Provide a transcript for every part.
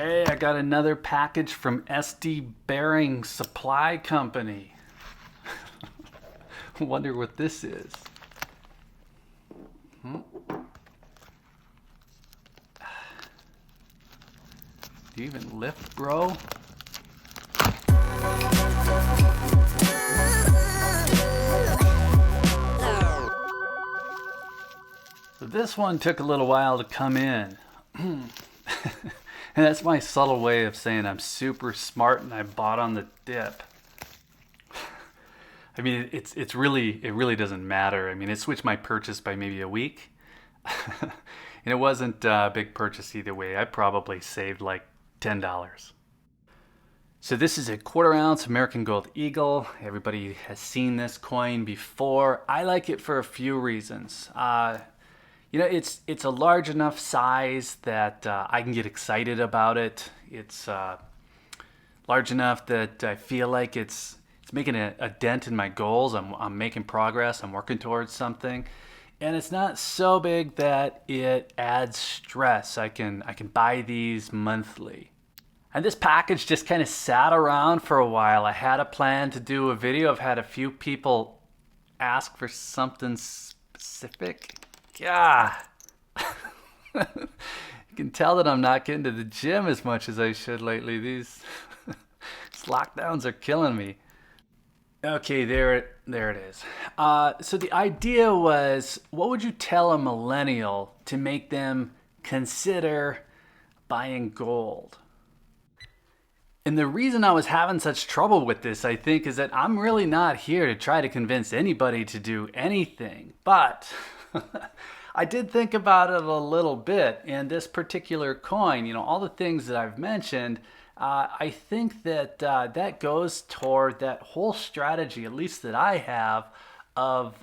Hey, I got another package from SD Bearing Supply Company. Wonder what this is. Do you even lift, bro? So this one took a little while to come in. And that's my subtle way of saying I'm super smart and I bought on the dip. I mean, it really doesn't matter. I mean, it switched my purchase by maybe a week. And it wasn't a big purchase either way. I probably saved like $10. So this is a 1/4 ounce American Gold Eagle. Everybody has seen this coin before. I like it for a few reasons. It's a large enough size that I can get excited about it. It's large enough that I feel like it's making a dent in my goals. I'm making progress. I'm working towards something, and it's not so big that it adds stress. I can buy these monthly. And this package just kind of sat around for a while. I had a plan to do a video. I've had a few people ask for something specific. Yeah. You can tell that I'm not getting to the gym as much as I should lately. These lockdowns are killing me. Okay, there it is. So the idea was, what would you tell a millennial to make them consider buying gold? And the reason I was having such trouble with this, I think, is that I'm really not here to try to convince anybody to do anything. But I did think about it a little bit. And this particular coin, all the things that I've mentioned, I think that that goes toward that whole strategy, at least that I have, of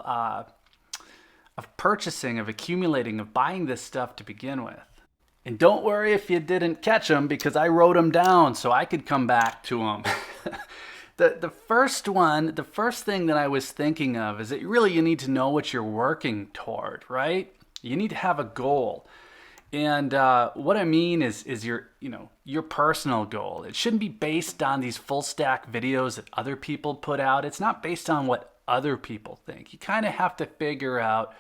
purchasing, of accumulating, of buying this stuff to begin with. And don't worry if you didn't catch them, because I wrote them down so I could come back to them. The first thing that I was thinking of is that really you need to know what you're working toward, right? You need to have a goal. And what I mean is your personal goal. It shouldn't be based on these full stack videos that other people put out. It's not based on what other people think. You kind of have to figure out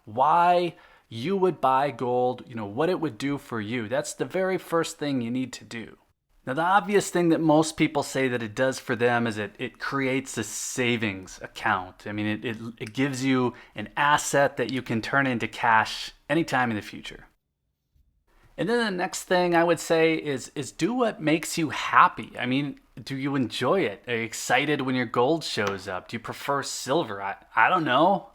why you would buy gold, what it would do for you. That's the very first thing you need to do. Now, the obvious thing that most people say that it does for them is it creates a savings account. I mean, it gives you an asset that you can turn into cash anytime in the future. And then the next thing I would say is do what makes you happy. I mean, do you enjoy it? Are you excited when your gold shows up? Do you prefer silver? I don't know.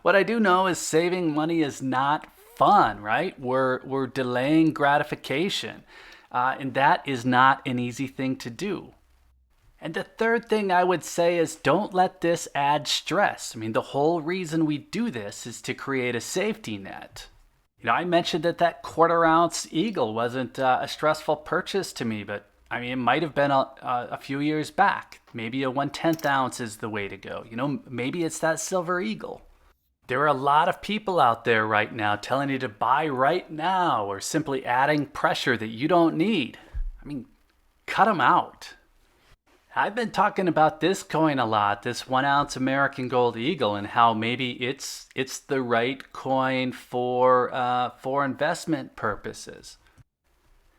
What I do know is saving money is not fun, right? We're delaying gratification. And that is not an easy thing to do. And the third thing I would say is don't let this add stress. I mean, the whole reason we do this is to create a safety net. I mentioned that 1/4 ounce Eagle wasn't a stressful purchase to me, but I mean, it might have been a few years back. Maybe a 1/10 ounce is the way to go. Maybe it's that Silver Eagle. There are a lot of people out there right now telling you to buy right now or simply adding pressure that you don't need. I mean, cut them out. I've been talking about this coin a lot, this 1 ounce American Gold Eagle, and how maybe it's the right coin for investment purposes.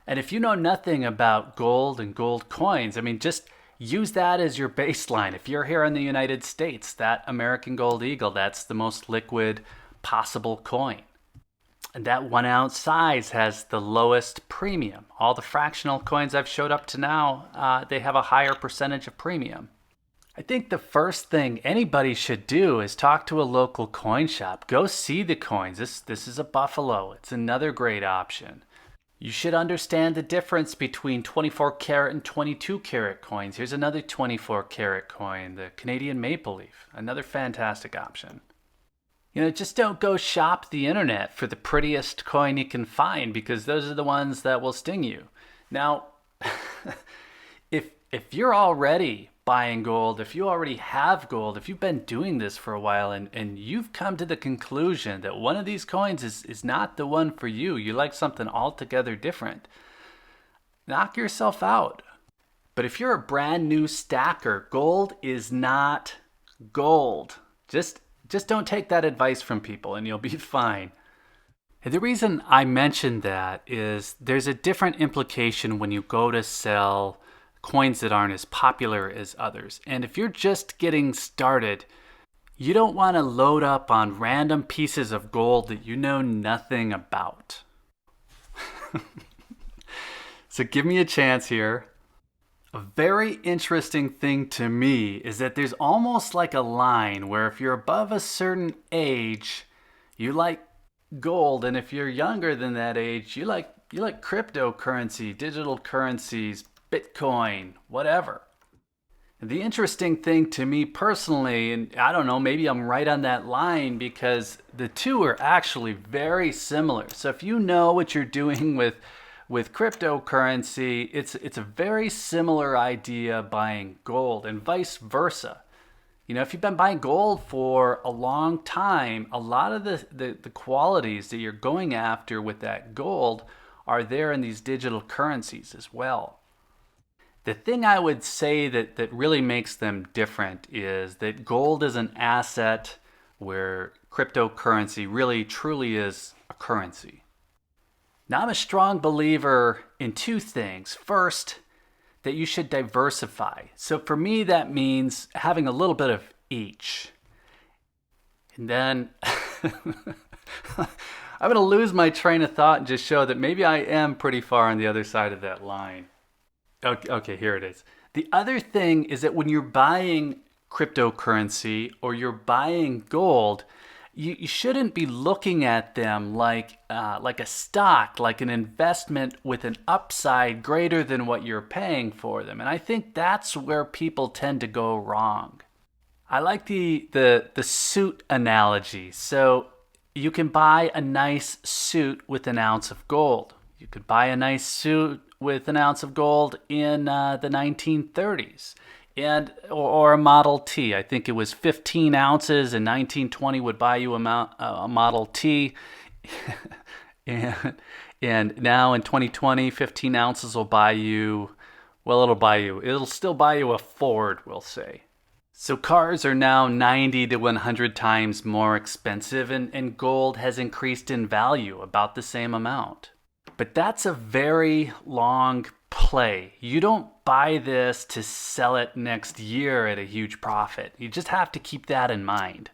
And if you know nothing about gold and gold coins, I mean, just use that as your baseline. If you're here in the United States, that American Gold Eagle, that's the most liquid possible coin. And that 1 ounce size has the lowest premium. All the fractional coins I've showed up to now, they have a higher percentage of premium. I think the first thing anybody should do is talk to a local coin shop. Go see the coins. This is a Buffalo. It's another great option. You should understand the difference between 24 karat and 22 karat coins. Here's another 24 karat coin, the Canadian Maple Leaf, another fantastic option. Just don't go shop the internet for the prettiest coin you can find, because those are the ones that will sting you. Now, if you're already buying gold, if you already have gold, if you've been doing this for a while and you've come to the conclusion that one of these coins is not the one for you, you like something altogether different, knock yourself out. But if you're a brand new stacker, gold is not gold. Just don't take that advice from people and you'll be fine. And the reason I mentioned that is there's a different implication when you go to sell coins that aren't as popular as others. And if you're just getting started, you don't want to load up on random pieces of gold that you know nothing about. So give me a chance here. A very interesting thing to me is that there's almost like a line where if you're above a certain age, you like gold, and if you're younger than that age, you like cryptocurrency, digital currencies, Bitcoin, whatever. And the interesting thing to me personally, and I don't know, maybe I'm right on that line because the two are actually very similar. So if you know what you're doing with cryptocurrency, it's a very similar idea buying gold and vice versa. You know, if you've been buying gold for a long time, a lot of the qualities that you're going after with that gold are there in these digital currencies as well. The thing I would say that really makes them different is that gold is an asset where cryptocurrency really truly is a currency. Now, I'm a strong believer in two things. First, that you should diversify. So for me, that means having a little bit of each. And then I'm going to lose my train of thought and just show that maybe I am pretty far on the other side of that line. Okay, here it is. The other thing is that when you're buying cryptocurrency or you're buying gold, you shouldn't be looking at them like a stock, like an investment with an upside greater than what you're paying for them. And I think that's where people tend to go wrong. I like the suit analogy. So you can buy a nice suit with an ounce of gold. You could buy a nice suit with an ounce of gold in the 1930s. Or a Model T. I think it was 15 ounces in 1920 would buy you a Model T. and now in 2020, 15 ounces will buy you, it'll still buy you a Ford, we'll say. So cars are now 90 to 100 times more expensive, and gold has increased in value about the same amount. But that's a very long play. You don't buy this to sell it next year at a huge profit. You just have to keep that in mind.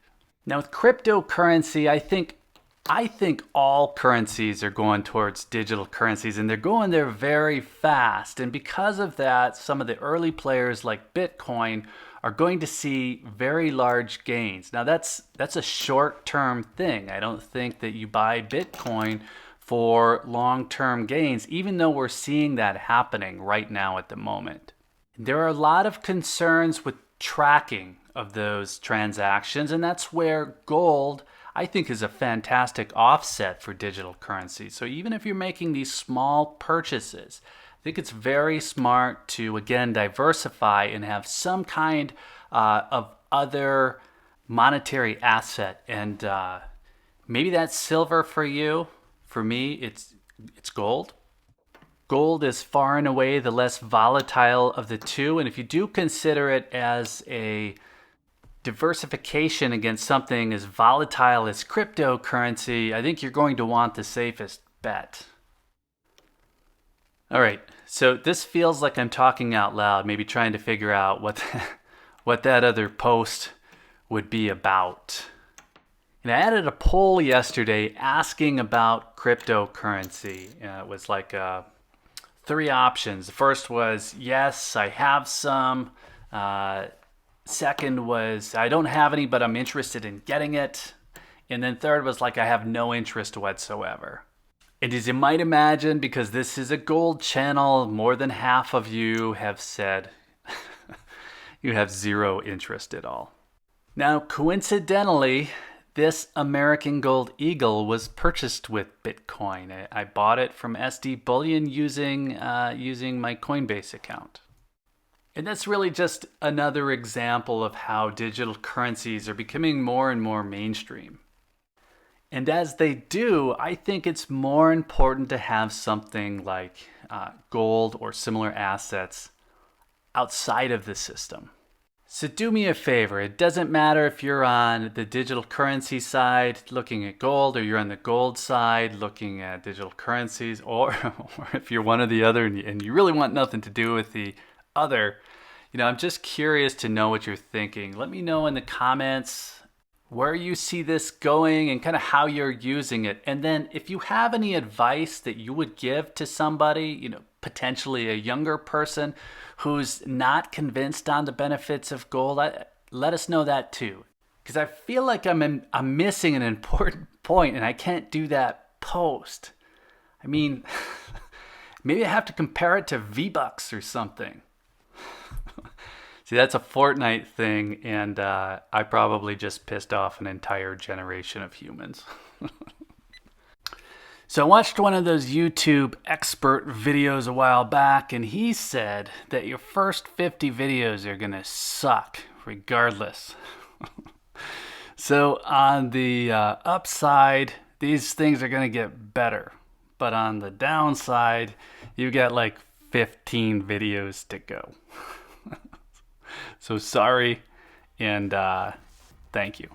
Now with cryptocurrency, I think all currencies are going towards digital currencies, and they're going there very fast. And because of that, some of the early players like Bitcoin are going to see very large gains. Now that's a short-term thing. I don't think that you buy Bitcoin for long-term gains, even though we're seeing that happening right now at the moment. There are a lot of concerns with tracking of those transactions, and that's where gold, I think, is a fantastic offset for digital currency. So even if you're making these small purchases, I think it's very smart to, again, diversify and have some kind of other monetary asset. And maybe that's silver for you. For me, it's gold. Gold is far and away the less volatile of the two. And if you do consider it as a diversification against something as volatile as cryptocurrency, I think you're going to want the safest bet. All right, so this feels like I'm talking out loud, maybe trying to figure out what that other post would be about. And I added a poll yesterday asking about cryptocurrency. It was like 3 options. The first was, yes, I have some. Second was, I don't have any, but I'm interested in getting it. And then third was like, I have no interest whatsoever. And as you might imagine, because this is a gold channel, more than half of you have said you have zero interest at all. Now, coincidentally, this American Gold Eagle was purchased with Bitcoin. I bought it from SD Bullion using my Coinbase account. And that's really just another example of how digital currencies are becoming more and more mainstream. And as they do, I think it's more important to have something like gold or similar assets outside of the system. So do me a favor. It doesn't matter if you're on the digital currency side looking at gold, or you're on the gold side looking at digital currencies, or if you're one or the other and you really want nothing to do with the other. I'm just curious to know what you're thinking. Let me know in the comments where you see this going and kind of how you're using it. And then if you have any advice that you would give to somebody, potentially a younger person who's not convinced on the benefits of gold, let us know that too. Because I feel like I'm missing an important point and I can't do that post. I mean, maybe I have to compare it to V-Bucks or something. See, that's a Fortnite thing, and I probably just pissed off an entire generation of humans. So I watched one of those YouTube expert videos a while back, and he said that your first 50 videos are going to suck regardless. So on the upside, these things are going to get better. But on the downside, you got like 15 videos to go. So sorry, and thank you.